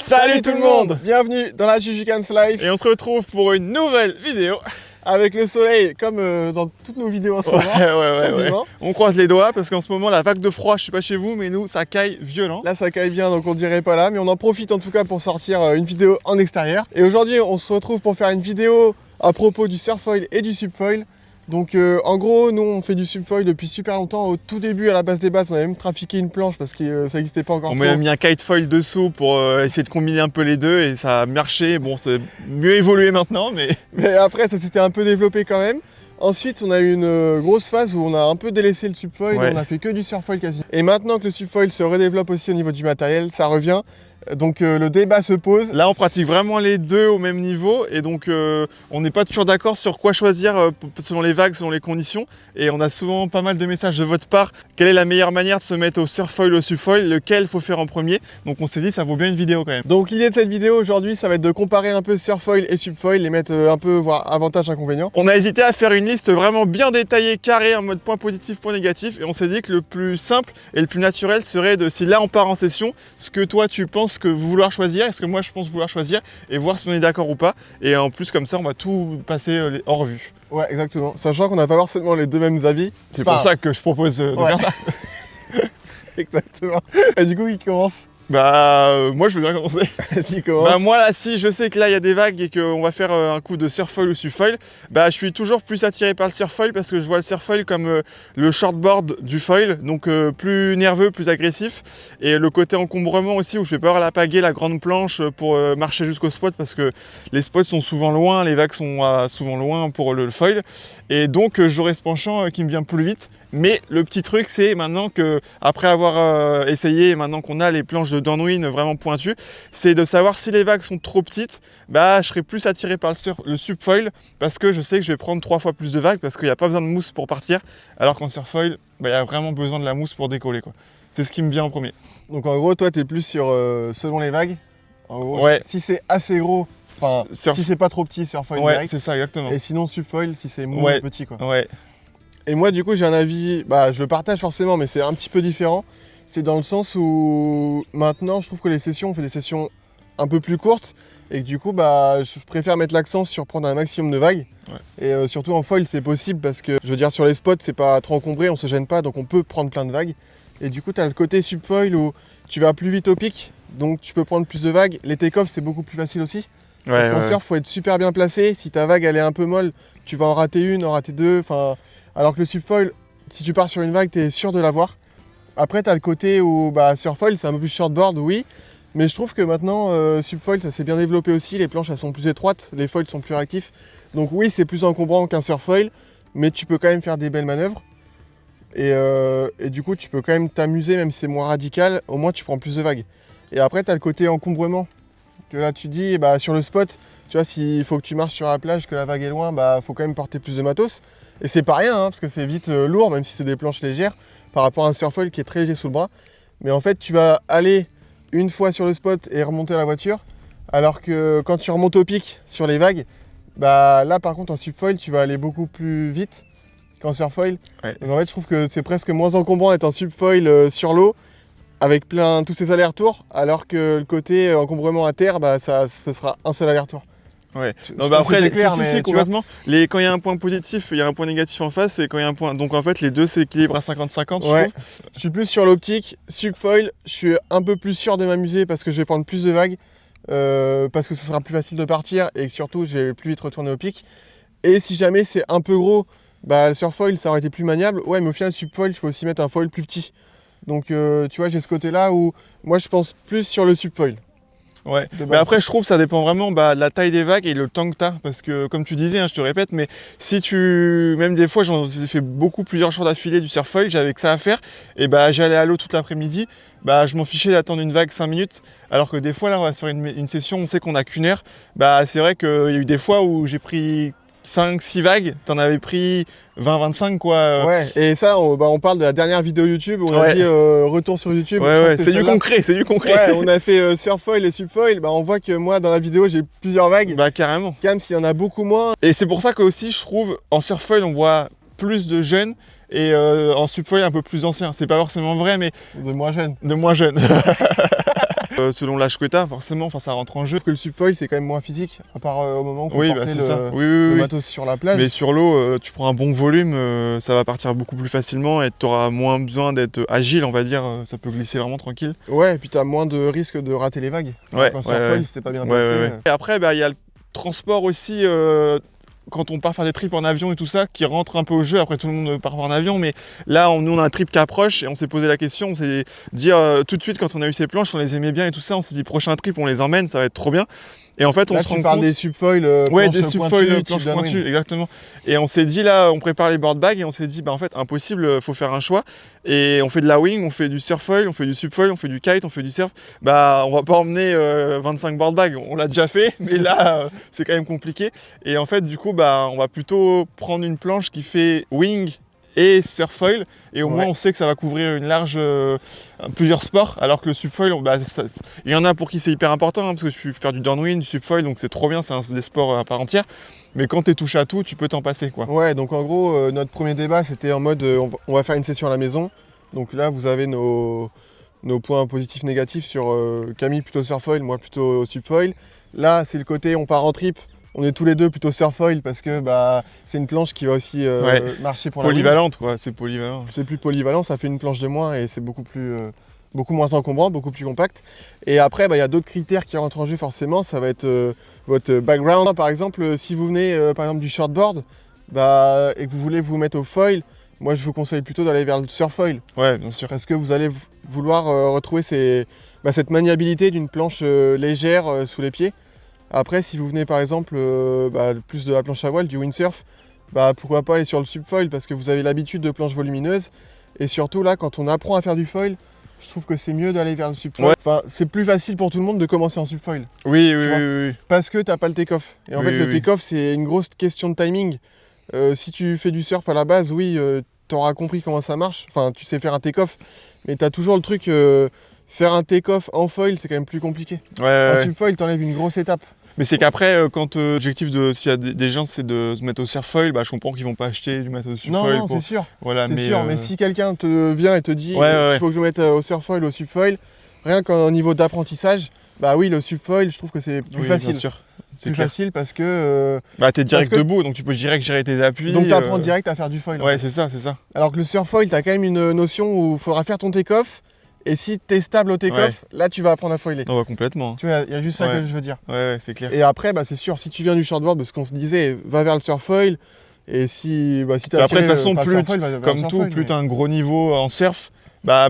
Salut tout le monde. Bienvenue dans la Jujukams Life. Et on se retrouve pour une nouvelle vidéo. Avec le soleil, comme dans toutes nos vidéos en ce moment. Ouais. On croise les doigts parce qu'en ce moment, la vague de froid, je sais pas chez vous, mais nous, ça caille violent. Là, ça caille bien, donc on dirait pas là. Mais on en profite en tout cas pour sortir une vidéo en extérieur. Et aujourd'hui, on se retrouve pour faire une vidéo à propos du surfoil et du subfoil. Donc en gros, nous on fait du subfoil depuis super longtemps. Au tout début, à la base des bases, on avait même trafiqué une planche parce que ça n'existait pas encore. On a mis un kitefoil dessous pour essayer de combiner un peu les deux et ça a marché. Bon, c'est mieux évolué maintenant, mais... Mais après, ça s'était un peu développé quand même. Ensuite, on a eu une grosse phase où on a un peu délaissé le subfoil, on a fait que du surfoil quasi. Et maintenant que le subfoil se redéveloppe aussi au niveau du matériel, ça revient. Donc le débat se pose. Là, on pratique vraiment les deux au même niveau et donc on n'est pas toujours d'accord sur quoi choisir selon les vagues, selon les conditions. Et on a souvent pas mal de messages de votre part. Quelle est la meilleure manière de se mettre au surfoil ou au subfoil? Lequel faut faire en premier? Donc on s'est dit, ça vaut bien une vidéo quand même. Donc l'idée de cette vidéo aujourd'hui, ça va être de comparer un peu surfoil et subfoil, les mettre un peu, voir avantages, inconvénients. On a hésité à faire une liste vraiment bien détaillée, carrée, en mode point positif, point négatif. Et on s'est dit que le plus simple et le plus naturel serait de, si là on part en session, ce que toi tu penses que vouloir choisir, est-ce que moi je pense vouloir choisir, et voir si on est d'accord ou pas. Et en plus comme ça on va tout passer en revue. Ouais, exactement, sachant qu'on n'a pas forcément les deux mêmes avis. C'est pour ça que je propose de faire ça. Exactement. Et du coup, qui commence? Moi je veux bien commencer. Vas-y, commence. Moi là, si je sais que là il y a des vagues et qu'on va faire un coup de surfoil ou subfoil, je suis toujours plus attiré par le surfoil parce que je vois le surfoil comme le shortboard du foil, donc plus nerveux, plus agressif. Et le côté encombrement aussi où je vais pas avoir la pagaie, la grande planche pour marcher jusqu'au spot parce que les spots sont souvent loin, les vagues sont souvent loin pour le foil. Et donc j'aurai ce penchant qui me vient plus vite. Mais le petit truc, c'est maintenant que, après avoir essayé, maintenant qu'on a les planches de downwind vraiment pointues, c'est de savoir si les vagues sont trop petites, je serai plus attiré par le subfoil parce que je sais que je vais prendre 3 fois plus de vagues parce qu'il n'y a pas besoin de mousse pour partir, alors qu'en surfoil, il y a vraiment besoin de la mousse pour décoller, quoi. C'est ce qui me vient en premier. Donc en gros, toi, tu es plus sur selon les vagues. En gros, si c'est assez gros, enfin, si c'est pas trop petit, surfoil direct. C'est ça, exactement. Et sinon, subfoil, si c'est mou ou petit, quoi. Ouais. Et moi, du coup, j'ai un avis, je le partage forcément, mais c'est un petit peu différent. C'est dans le sens où maintenant, je trouve que les sessions, on fait des sessions un peu plus courtes et que du coup, je préfère mettre l'accent sur prendre un maximum de vagues. Ouais. Et surtout en foil, c'est possible parce que, je veux dire, sur les spots, c'est pas trop encombré, on se gêne pas, donc on peut prendre plein de vagues. Et du coup, tu as le côté subfoil où tu vas plus vite au pic, donc tu peux prendre plus de vagues. Les take-off, c'est beaucoup plus facile aussi. Parce qu'en surf, faut être super bien placé. Si ta vague, elle est un peu molle, tu vas en rater une, en rater deux, enfin... Alors que le subfoil, si tu pars sur une vague, tu es sûr de l'avoir. Après, tu as le côté où surfoil, c'est un peu plus shortboard, oui. Mais je trouve que maintenant, subfoil, ça s'est bien développé aussi. Les planches, elles sont plus étroites, les foils sont plus réactifs. Donc oui, c'est plus encombrant qu'un surfoil, mais tu peux quand même faire des belles manœuvres. Et du coup, tu peux quand même t'amuser, même si c'est moins radical. Au moins, tu prends plus de vagues. Et après, tu as le côté encombrement. Que là, tu dis, sur le spot, tu vois, s'il faut que tu marches sur la plage, que la vague est loin, faut quand même porter plus de matos. Et c'est pas rien, parce que c'est vite lourd, même si c'est des planches légères, par rapport à un surfoil qui est très léger sous le bras. Mais en fait, tu vas aller une fois sur le spot et remonter à la voiture, alors que quand tu remontes au pic sur les vagues, là par contre en subfoil, tu vas aller beaucoup plus vite qu'en surfoil. Ouais. Donc en fait, je trouve que c'est presque moins encombrant d'être en subfoil sur l'eau, avec tous ces allers-retours, alors que le côté encombrement à terre, ça sera un seul aller-retour. Ouais. Non, après, clair, si, complètement. Quand il y a un point positif, il y a un point négatif en face, et quand il y a un point. Donc en fait, les deux s'équilibrent à 50-50. Ouais. Je suis plus sur l'optique. Subfoil, je suis un peu plus sûr de m'amuser parce que je vais prendre plus de vagues, parce que ce sera plus facile de partir et que surtout, je vais plus vite retourner au pic. Et si jamais c'est un peu gros, le surfoil, ça aurait été plus maniable. Ouais, mais au final, subfoil, je peux aussi mettre un foil plus petit. Donc tu vois, j'ai ce côté-là où moi, je pense plus sur le subfoil. Ouais, mais après je trouve que ça dépend vraiment de la taille des vagues et le temps que tu as, parce que comme tu disais, je te répète, mais si même des fois j'en ai fait plusieurs jours d'affilée du surfoil, j'avais que ça à faire, et j'allais à l'eau toute l'après-midi, je m'en fichais d'attendre une vague 5 minutes, alors que des fois là on va sur une session, on sait qu'on a qu'une heure, c'est vrai qu'il y a eu des fois où j'ai pris 5-6 vagues, t'en avais pris 20-25 quoi. Ouais, et ça, on parle de la dernière vidéo YouTube où on a dit retour sur YouTube. Ouais, c'est du concret, c'est du concret. Ouais, on a fait surfoil et subfoil, on voit que moi dans la vidéo j'ai plusieurs vagues. Carrément. Cam, s'il y en a beaucoup moins. Et c'est pour ça que aussi je trouve en surfoil on voit plus de jeunes et en subfoil un peu plus anciens. C'est pas forcément vrai, mais. De moins jeunes. De moins jeunes. selon l'âge que t'as, forcément, enfin ça rentre en jeu. Sauf que le subfoil c'est quand même moins physique, à part au moment où il faut Oui, porter c'est le, ça. Oui, le oui. matos sur la plage. Mais sur l'eau, tu prends un bon volume, ça va partir beaucoup plus facilement et tu auras moins besoin d'être agile, on va dire. Ça peut glisser vraiment tranquille. Ouais, et puis t'as moins de risque de rater les vagues. Ouais, Quand ouais, surfoil, ouais. si t'es pas bien Ouais, placé. ouais, ouais. Et après, il y a le transport aussi. Quand on part faire des trips en avion et tout ça, qui rentre un peu au jeu. Après, tout le monde part en avion, mais là, nous, on a un trip qui approche et on s'est posé la question. On s'est dit tout de suite, quand on a eu ces planches, on les aimait bien et tout ça. On s'est dit, prochain trip, on les emmène, ça va être trop bien. Et en fait, on Là, se tu rend parles compte. des subfoils, Ouais, planches des subfoils, pointues, planches type downwind. pointues, exactement. Et on s'est dit, là, on prépare les board bags et on s'est dit, en fait, impossible, faut faire un choix. Et on fait de la wing, on fait du surfoil, on fait du subfoil, on fait du kite, on fait du surf. On va pas emmener 25 board bags. On l'a déjà fait, mais là, c'est quand même compliqué. Et en fait, du coup, on va plutôt prendre une planche qui fait wing et surfoil, et au moins on sait que ça va couvrir une large plusieurs sports, alors que le subfoil, il y en a pour qui c'est hyper important, parce que tu peux faire du downwind, du subfoil, donc c'est trop bien, c'est des sports à part entière, mais quand tu es touché à tout, tu peux t'en passer, quoi. Ouais, donc en gros, notre premier débat, c'était en mode on va faire une session à la maison. Donc là, vous avez nos points positifs, négatifs sur Camille plutôt surfoil, moi plutôt subfoil. Là, c'est le côté on part en trip. On est tous les deux plutôt surfoil parce que c'est une planche qui va aussi marcher pour la wing. Polyvalente, quoi, c'est polyvalent. C'est plus polyvalent, ça fait une planche de moins et c'est beaucoup moins encombrant, beaucoup plus compact. Et après, il y a d'autres critères qui rentrent en jeu forcément. Ça va être votre background. Par exemple, si vous venez par exemple du shortboard et que vous voulez vous mettre au foil, moi je vous conseille plutôt d'aller vers le surfoil. Ouais, bien sûr. Parce que vous allez vouloir retrouver cette maniabilité d'une planche légère sous les pieds. Après, si vous venez par exemple plus de la planche à voile, du windsurf, pourquoi pas aller sur le subfoil parce que vous avez l'habitude de planches volumineuses. Et surtout là, quand on apprend à faire du foil, je trouve que c'est mieux d'aller vers le subfoil. Ouais. Enfin, c'est plus facile pour tout le monde de commencer en subfoil. Oui. Parce que t'as pas le take-off. Et en fait, le oui. take-off, c'est une grosse question de timing. Si tu fais du surf à la base, t'auras compris comment ça marche. Enfin, tu sais faire un take-off. Mais t'as toujours le truc, faire un take-off en foil, c'est quand même plus compliqué. En subfoil, t'enlèves une grosse étape. Mais c'est qu'après, quand l'objectif s'il y a des gens, c'est de se mettre au surfoil, je comprends qu'ils vont pas acheter du matos subfoil. Non, c'est sûr. Voilà, c'est sûr, mais si quelqu'un te vient et te dit il faut que je me mette au surfoil, au subfoil, rien qu'au niveau d'apprentissage, le subfoil, je trouve que c'est plus facile. Bien sûr. C'est plus facile parce que. T'es direct debout, donc tu peux direct gérer tes appuis. Donc t'apprends direct à faire du foil. Ouais, c'est ça. Alors que le surfoil, t'as quand même une notion où il faudra faire ton take-off. Et si t'es stable au take-off, là tu vas apprendre à foiler. On va complètement. Tu vois, il y a juste ça que je veux dire. Ouais, c'est clair. Et après, c'est sûr, si tu viens du shortboard, parce qu'on se disait, va vers le surfoil. Et si t'as après, de toute façon, plus t'as un gros niveau en surf,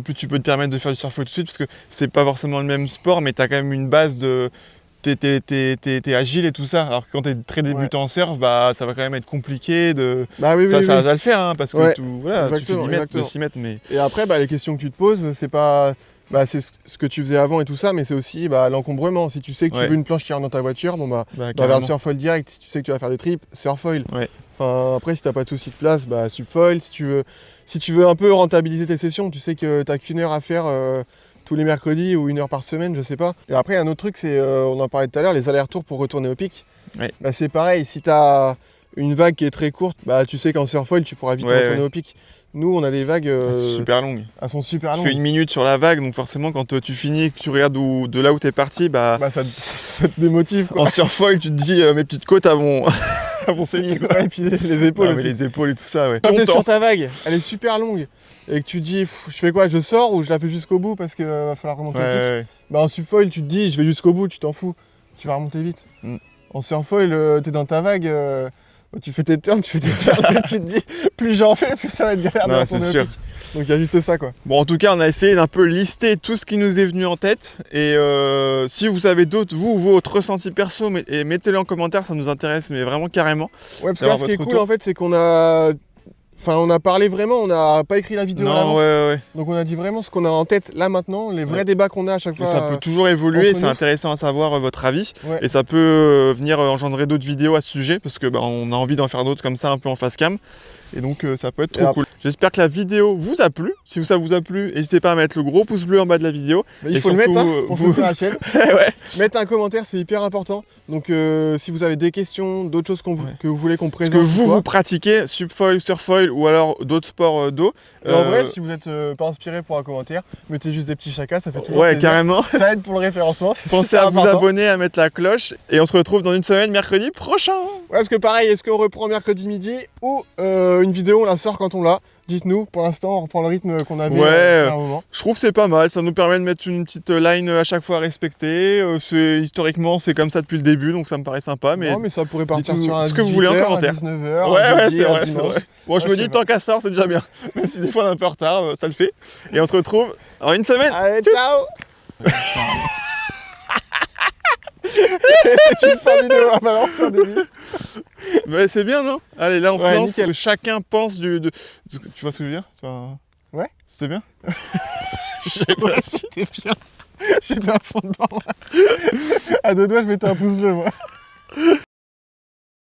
plus tu peux te permettre de faire du surfoil tout de suite, parce que c'est pas forcément le même sport, mais t'as quand même une base de. T'es agile et tout ça. Alors que quand t'es très débutant en surf, ça va quand même être compliqué de. Ça va le faire, parce que tu fais 10 mètres, de 6 mètres. Mais... Et après, les questions que tu te poses, c'est pas. C'est ce que tu faisais avant et tout ça, mais c'est aussi l'encombrement. Si tu sais que tu veux une planche qui rentre dans ta voiture, vers le surfoil direct. Si tu sais que tu vas faire des trips, surfoil. Enfin, après, si t'as pas de souci de place, subfoil. Si tu veux un peu rentabiliser tes sessions, tu sais que t'as qu'une heure à faire tous les mercredis ou 1 heure par semaine, je sais pas. Et après, un autre truc, c'est, on en parlait tout à l'heure, les allers-retours pour retourner au pic. C'est pareil, si t'as une vague qui est très courte, tu sais qu'en surfoil, tu pourras vite retourner au pic. Nous, on a des vagues super longues. Elles sont super longues. Tu fais 1 minute sur la vague, donc forcément, quand tu finis et que tu regardes de là où t'es parti, ça te démotive, quoi. En surfoil, tu te dis, mes petites côtes vont saigner, quoi. Et puis les épaules aussi. Les épaules et tout ça, Quand t'es sur ta vague, elle est super longue, et que tu te dis, je fais quoi, je sors ou je la fais jusqu'au bout parce qu'il va falloir remonter au pic. En subfoil, tu te dis, je vais jusqu'au bout, tu t'en fous, tu vas remonter vite. En surfoil, t'es dans ta vague, tu fais tes turns, et tu te dis, plus j'en fais, plus ça va être galère de retourner au pic. Donc il y a juste ça, quoi. Bon, en tout cas, on a essayé d'un peu lister tout ce qui nous est venu en tête. Et si vous avez d'autres, votre ressenti perso, mettez-le en commentaire, ça nous intéresse, mais vraiment carrément. Ouais, parce que là, ce qui est cool, en fait, c'est qu'on a... on a parlé vraiment, on n'a pas écrit la vidéo à l'avance. Donc on a dit vraiment ce qu'on a en tête là maintenant, les vrais débats qu'on a à chaque fois. Ça peut toujours évoluer, c'est intéressant à savoir votre avis. Et ça peut venir engendrer d'autres vidéos à ce sujet, parce que on a envie d'en faire d'autres comme ça, un peu en face cam. Et donc ça peut être Et trop après- cool. J'espère que la vidéo vous a plu. Si ça vous a plu, n'hésitez pas à mettre le gros pouce bleu en bas de la vidéo. Mais il Et faut le mettre surtout, hein, pour vous- soutenir la chaîne. Ouais. Mettre un commentaire, c'est hyper important. Donc si vous avez des questions, d'autres choses Ouais. que vous voulez qu'on Parce présente, que ou vous, quoi. vous pratiquez subfoil, surfoil ou alors d'autres sports d'eau. Et en vrai, si vous êtes pas inspiré pour un commentaire, mettez juste des petits chacas, ça fait toujours ouais, plaisir. carrément. Ça aide pour le référencement. c'est Pensez super à vous important. abonner, à mettre la cloche. Et on se retrouve dans une semaine, mercredi prochain. Ouais, parce que pareil, est-ce qu'on reprend mercredi midi ou une vidéo, on la sort quand on l'a. Dites-nous, pour l'instant, on reprend le rythme qu'on avait Ouais, à un moment. Je trouve que c'est pas mal, ça nous permet de mettre une petite line à chaque fois à respecter. Historiquement, c'est comme ça depuis le début, donc ça me paraît sympa. Mais Non, mais ça pourrait partir dites-nous sur un ce que vous voulez en 18h, commentaire. un 19h, Ouais, un ouais, jeudi, c'est un vrai, c'est dimanche. vrai. Bon, je Ouais, me je sais dis, tant qu'à ça, c'est déjà bien. Même si des fois on est un peu en retard, ça le fait. Et on se retrouve dans une semaine. Allez, ciao. C'est une fin vidéo à balancer au début. Ouais, c'est bien, non? Allez, là, on se Ouais, lance. nickel. Que chacun pense Tu vois ce que je veux dire? Ouais. C'était bien? Je sais pas Ouais, si- c'était bien. J'étais à fond dedans. À deux doigts, je mettais un pouce bleu, moi.